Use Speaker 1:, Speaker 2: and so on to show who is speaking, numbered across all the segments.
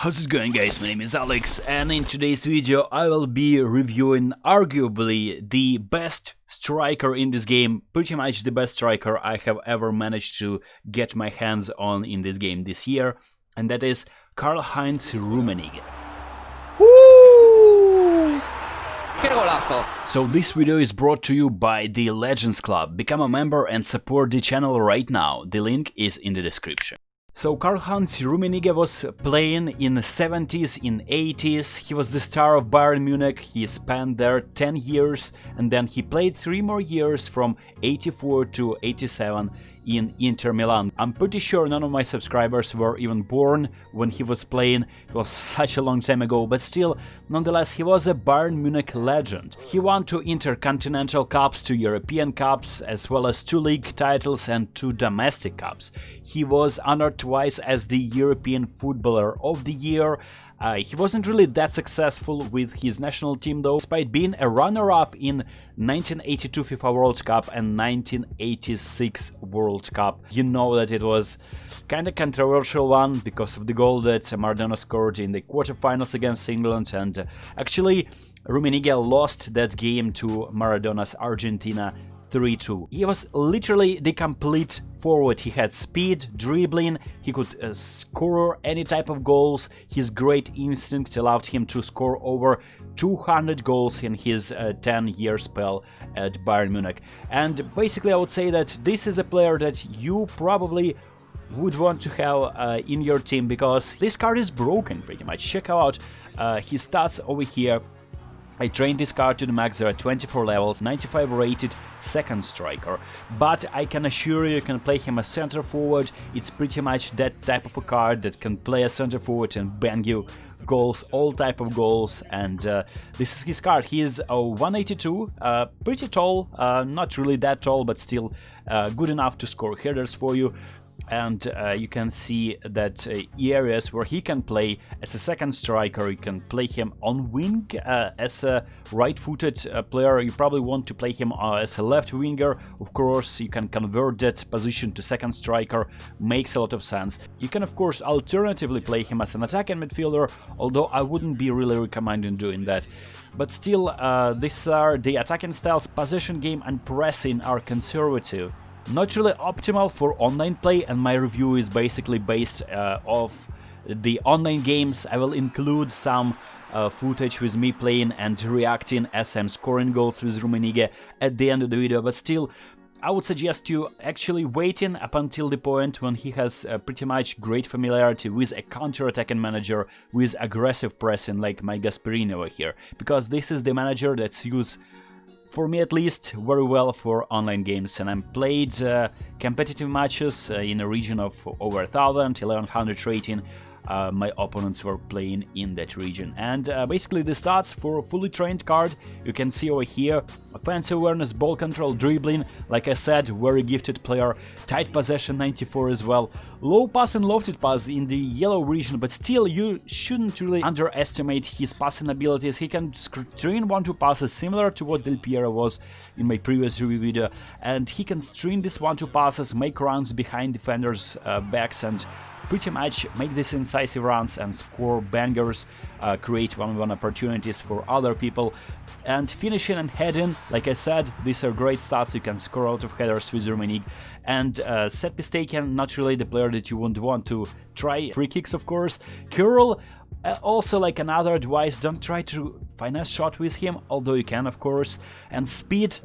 Speaker 1: How's it going, guys? My name is Alex, and in today's video I will be reviewing arguably the best striker in this game, pretty much the best striker I have ever managed to get my hands on in this game this year, and that is Karl-Heinz RUMMENIGGE. So this video is brought to you by the Legends Club. Become a member and support the channel right now. The link is in the description. So Karl-Heinz RUMMENIGGE was playing in the 70s, in 80s, he was the star of Bayern Munich, he spent there 10 years and then he played 3 more years from 84 to 87 in Inter Milan. I'm pretty sure none of my subscribers were even born when he was playing, it was such a long time ago, but still, nonetheless, he was a Bayern Munich legend. He won 2 Intercontinental Cups, 2 European Cups, as well as 2 league titles and 2 domestic cups. He was honored twice as the European Footballer of the Year. He wasn't really that successful with his national team though, despite being a runner-up in 1982 FIFA World Cup and 1986 World Cup. You know that it was kind of controversial one because of the goal that Maradona scored in the quarterfinals against England, and actually RUMMENIGGE lost that game to Maradona's Argentina 3-2. He was literally the complete forward. He had speed, dribbling, he could score any type of goals. His great instinct allowed him to score over 200 goals in his 10-year spell at Bayern Munich. And basically I would say that this is a player that you probably would want to have in your team, because this card is broken pretty much. Check out his stats over here. I trained this card to the max. There are 24 levels, 95 rated, second striker, but I can assure you can play him as center forward. It's pretty much that type of a card that can play as center forward and bang you goals, all type of goals, and this is his card. He is 182, pretty tall, not really that tall, but still good enough to score headers for you. And you can see that areas where he can play as a second striker, you can play him on wing as a right-footed player. You probably want to play him as a left winger. Of course, you can convert that position to second striker, makes a lot of sense. You can of course alternatively play him as an attacking midfielder, although I wouldn't be really recommending doing that. But still, these are the attacking styles. Possession game and pressing are conservative. Not really optimal for online play, and my review is basically based off the online games. I will include some footage with me playing and reacting as I'm scoring goals with RUMMENIGGE at the end of the video, but still I would suggest you actually waiting up until the point when he has pretty much great familiarity with a counter-attacking manager with aggressive pressing like my Gasperini over here, because this is the manager that's used, for me at least, very well for online games, and I played competitive matches in a region of over 1000, 1100 rating. My opponents were playing in that region, and basically the stats for a fully trained card you can see over here: offensive awareness, ball control, dribbling, like I said, very gifted player, tight possession 94 as well, low pass and lofted pass in the yellow region, but still you shouldn't really underestimate his passing abilities. He can string 1-2 passes similar to what Piero was in my previous review video, and he can string these 1-2 passes, make runs behind defenders' backs, and pretty much make these incisive runs and score bangers, create one-on-one opportunities for other people, and finishing and heading. Like I said, these are great stats. You can score out of headers with RUMMENIGGE, and set piece taken, not really the player that you would want to try. Free kicks, of course. Curl, also like another advice, don't try to finesse shot with him, although you can of course. And speed,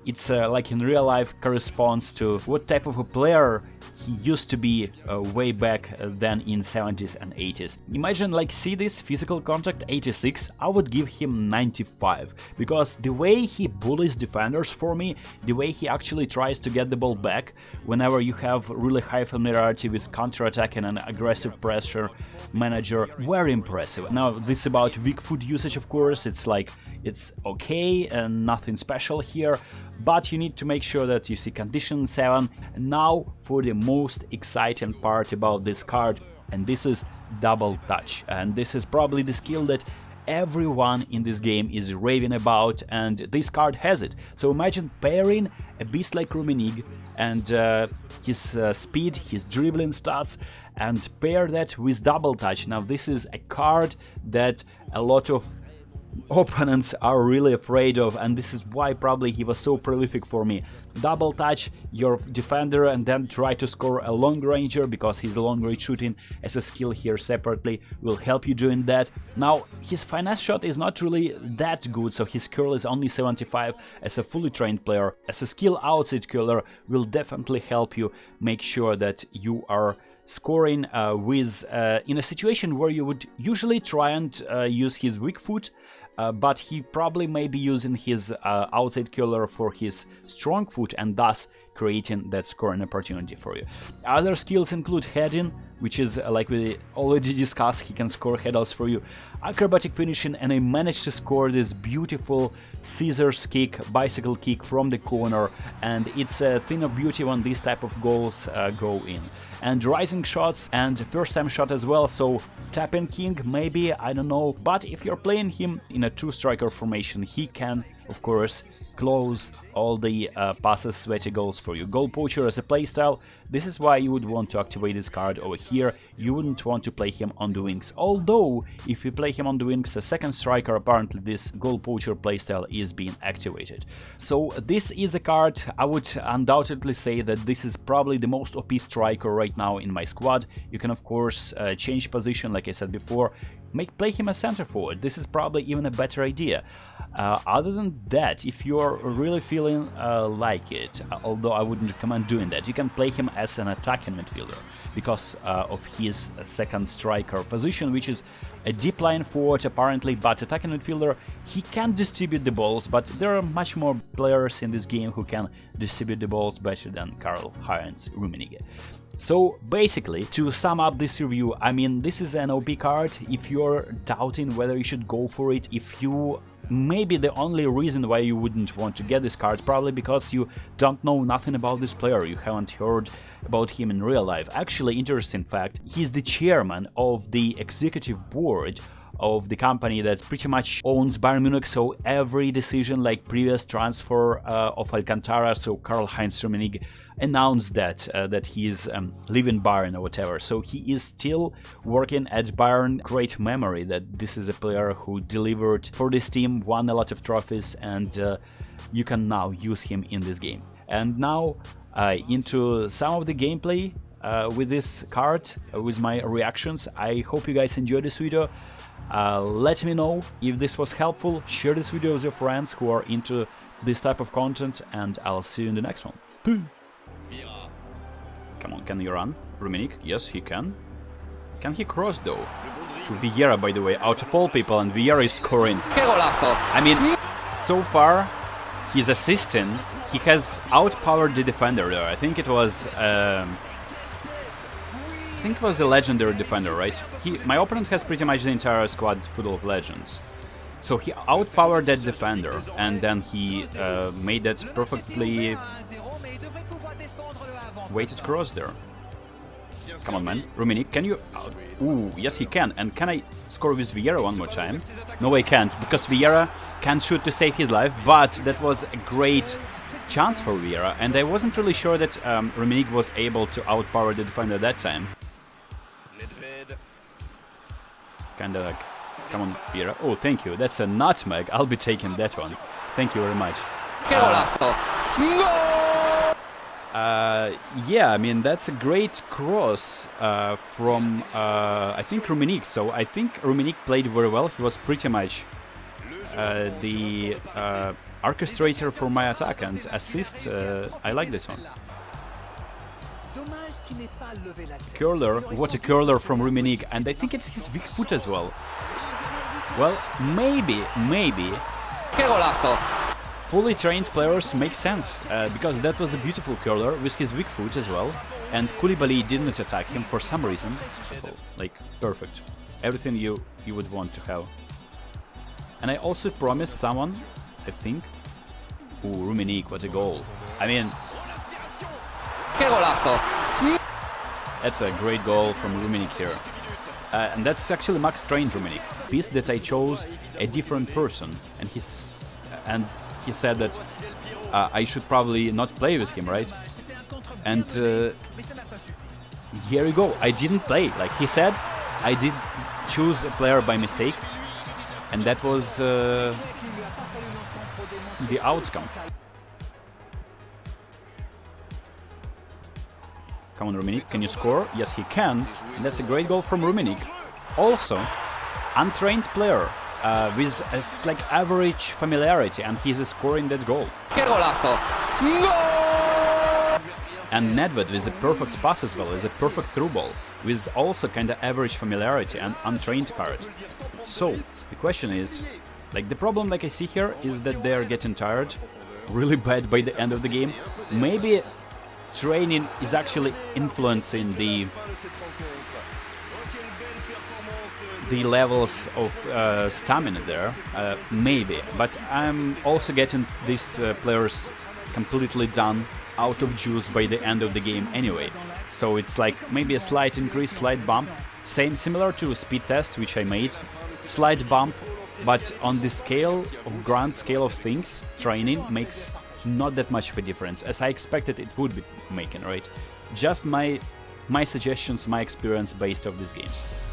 Speaker 1: it's like in real life corresponds to what type of a player he used to be way back then in 70s and 80s. Imagine, like, see this physical contact 86, I would give him 95, because the way he bullies defenders for me, the way he actually tries to get the ball back whenever you have really high familiarity with counter-attacking and aggressive pressure manager, very impressive. Now this about weak foot usage, of course, it's like, it's okay and nothing special here, but you need to make sure that you see condition 7. Now for the most exciting part about this card, and this is double touch, and this is probably the skill that everyone in this game is raving about, and this card has it. So imagine pairing a beast like RUMMENIGGE and his speed, his dribbling stats, and pair that with double touch. Now this is a card that a lot of opponents are really afraid of, and this is why probably he was so prolific for me. Double touch your defender and then try to score a long ranger, because his long range shooting as a skill here separately will help you doing that. Now his finesse shot is not really that good, so his curl is only 75 as a fully trained player. As a skill outside curler will definitely help you make sure that you are scoring in a situation where you would usually try and use his weak foot, but he probably may be using his outside curler for his strong foot and thus creating that scoring opportunity for you. Other skills include heading, which is like we already discussed, he can score headers for you, acrobatic finishing, and I managed to score this beautiful scissors kick, bicycle kick from the corner, and it's a thing of beauty when these type of goals go in. And rising shots and first time shot as well, so tapping king maybe, I don't know, but if you're playing him in a two-striker formation, he can of course close all the passes, sweaty goals for you. Goal poacher as a playstyle, this is why you would want to activate this card over here. You wouldn't want to play him on the wings, although if you play him on the wings, a second striker, apparently this goal poacher playstyle is being activated. So this is a card, I would undoubtedly say that this is probably the most OP striker right now in my squad. You can of course change position, like I said before, play him as center forward. This is probably even a better idea. Other than that, if you're really feeling like it, although I wouldn't recommend doing that, you can play him as an attacking midfielder because of his second striker position, which is a deep line forward apparently, but attacking midfielder, he can distribute the balls, but there are much more players in this game who can distribute the balls better than Karl-Heinz RUMMENIGGE. So basically, to sum up this review, I mean, this is an OP card. If you're doubting whether you should go for it, if you maybe the only reason why you wouldn't want to get this card probably because you don't know nothing about this player, you haven't heard about him in real life. Actually, interesting fact, he's the chairman of the executive board of the company that pretty much owns Bayern Munich, so every decision like previous transfer of Alcantara, so Karl-Heinz RUMMENIGGE announced that he's leaving Bayern or whatever, so he is still working at Bayern. Great memory that this is a player who delivered for this team, won a lot of trophies, and you can now use him in this game. And now into some of the gameplay with this card, with my reactions. I hope you guys enjoyed this video. Let me know if this was helpful, share this video with your friends who are into this type of content, and I'll see you in the next one. Come on, can he run? RUMMENIGGE? Yes, he can. Can he cross though? To Vieira, by the way, out of all people, and Vieira is scoring. I mean, so far he's assisting. He has outpowered the defender there. I think it was a legendary defender, right? My opponent has pretty much the entire squad full of legends. So he outpowered that defender, and then he made that perfectly weighted cross there. Come on, man. RUMMENIGGE, can you... Ooh, yes he can. And can I score with Vieira one more time? No, I can't, because Vieira can't shoot to save his life, but that was a great chance for Vieira, and I wasn't really sure that RUMMENIGGE was able to outpower the defender that time. Kinda like... Come on, Piero. Oh, thank you. That's a nutmeg. I'll be taking that one. Thank you very much. Yeah, I mean, that's a great cross from, I think, RUMMENIGGE. So I think RUMMENIGGE played very well. He was pretty much the orchestrator for my attack and assist. I like this one. Curler, what a curler from RUMMENIGGE, and I think it's his weak foot as well. Well, maybe fully trained players make sense, because that was a beautiful curler with his weak foot as well, and Koulibaly didn't attack him for some reason. So, like, perfect. Everything you would want to have. And I also promised someone, I think... Ooh, RUMMENIGGE, what a goal. I mean... That's a great goal from RUMMENIGGE here. And that's actually max trained RUMMENIGGE. Piece that I chose a different person, and he said that I should probably not play with him, right? And here you go. I didn't play. Like he said, I did choose a player by mistake. And that was the outcome. Come on, Rummenigge, can you score? Yes, he can. And that's a great goal from Rummenigge. Also, untrained player with a like average familiarity, and he's scoring that goal. And Nedved with a perfect pass as well, with a perfect through ball, with also kind of average familiarity and untrained card. So the question is, like the problem like I see here is that they are getting tired really bad by the end of the game. Maybe training is actually influencing the levels of stamina there, maybe, but I'm also getting these players completely done, out of juice by the end of the game anyway. So it's like maybe a slight increase, slight bump, similar to a speed test which I made, slight bump, but on the scale of grand scale of things, training makes not that much of a difference, as I expected it would be making, right? Just my suggestions, my experience based off these games.